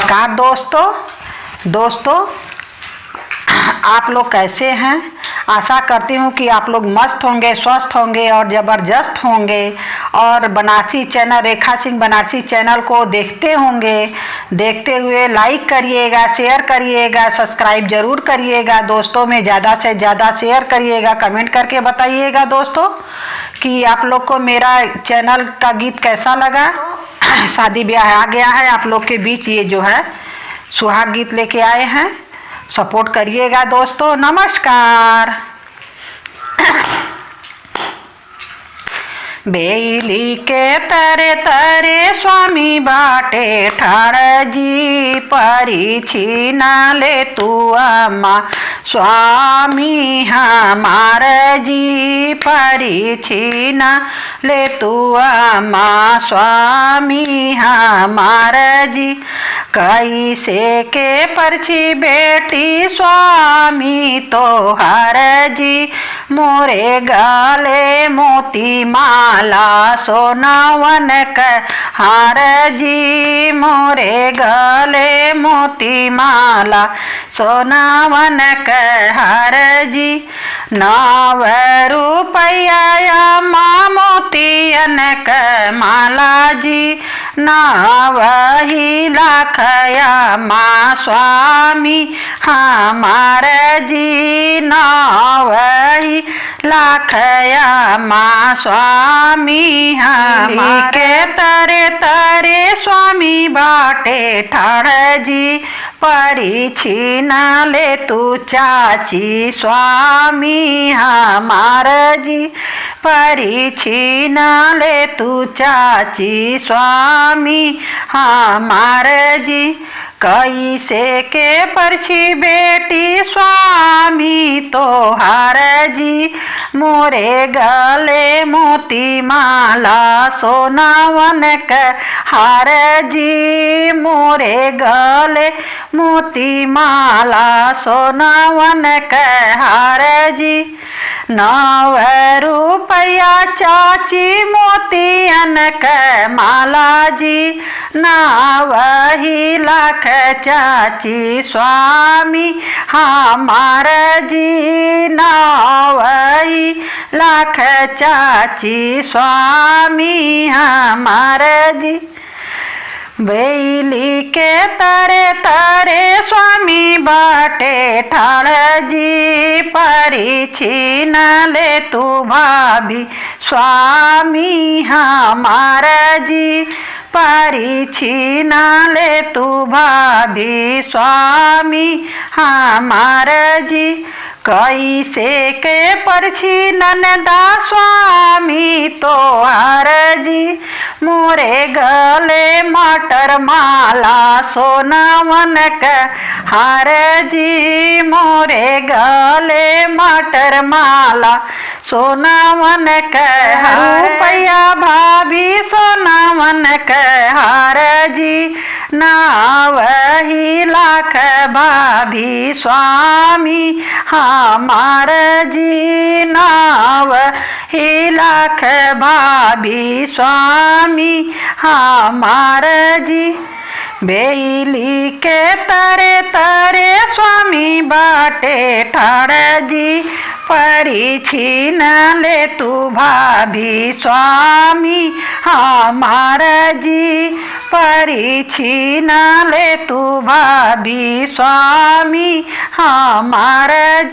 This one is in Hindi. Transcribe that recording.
नमस्कार दोस्तों आप लोग कैसे हैं। आशा करती हूँ कि आप लोग मस्त होंगे, स्वस्थ होंगे और ज़बरदस्त होंगे और बनारसी चैनल रेखा सिंह बनारसी चैनल को देखते होंगे। देखते हुए लाइक करिएगा, शेयर करिएगा, सब्सक्राइब ज़रूर करिएगा। दोस्तों में ज़्यादा से ज़्यादा शेयर करिएगा। कमेंट करके बताइएगा दोस्तों कि आप लोग को मेरा चैनल का गीत कैसा लगा। शादी ब्याह आ गया है आप लोग के बीच, ये जो है सुहाग गीत लेके आए हैं। सपोर्ट करिएगा दोस्तों। नमस्कार। बेली के तरे तरे स्वामी बाटे ठाड़ जी, परीक्षी न ले तू अम्मा स्वामी हमार जी, परीक्षी न ले तू अम्मा स्वामी हमार जी। कैसे के परछी बेटी स्वामी तोहार जी, मोरे गले मोती माला सोनावन का हार जी, मोरे गले मोती माला सोनावन का हार जी। 9 रुपया माँ मोतियन का माला जी, 9 लाखया माँ स्वामी हमार जी, 9 लाखया माँ स्वामी हमार के तरे तरे स्वामी बाटे ठाड़ जी, परीक्षी न ले तू चाची स्वामी हमार जी, परीक्षी न ले तू चाची स्वामी हमार जी। कैसे के परछी बेटी स्वामी तोहार जी, मोरे गले मोती माला सोनावन का हार जी, मोरे गले मोती माला सोनावन का हार जी। 9 रुपया चाची मोतियन का माला जी, 9 लाख चाची स्वामी हमार जी, 9 लाख चाची स्वामी हमार जी। बेली के तरे तरे स्वामी बाटे ठाड़ जी, परीक्षी न ले तू भाभी स्वामी हमार जी, परीक्षी न ले तू भाभी स्वामी हमार जी। कैसे के परछी ननदा स्वामी तोहार जी, मोरे गले मटर माला सोनावन का हार जी, मोरे गले मटर माला सोनावन का रुपया भाभी सोनावन का हार जी, 9 लाख भाभी स्वामी हमार जी, 9 लाख भाभी स्वामी हमार जी। बेली के तरे तरे स्वामी बाटे ठाड़ जी, परीक्षी न ले तू भाभी स्वामी हमार जी, परीक्षी न ले तू भाभी स्वामी हमार जी।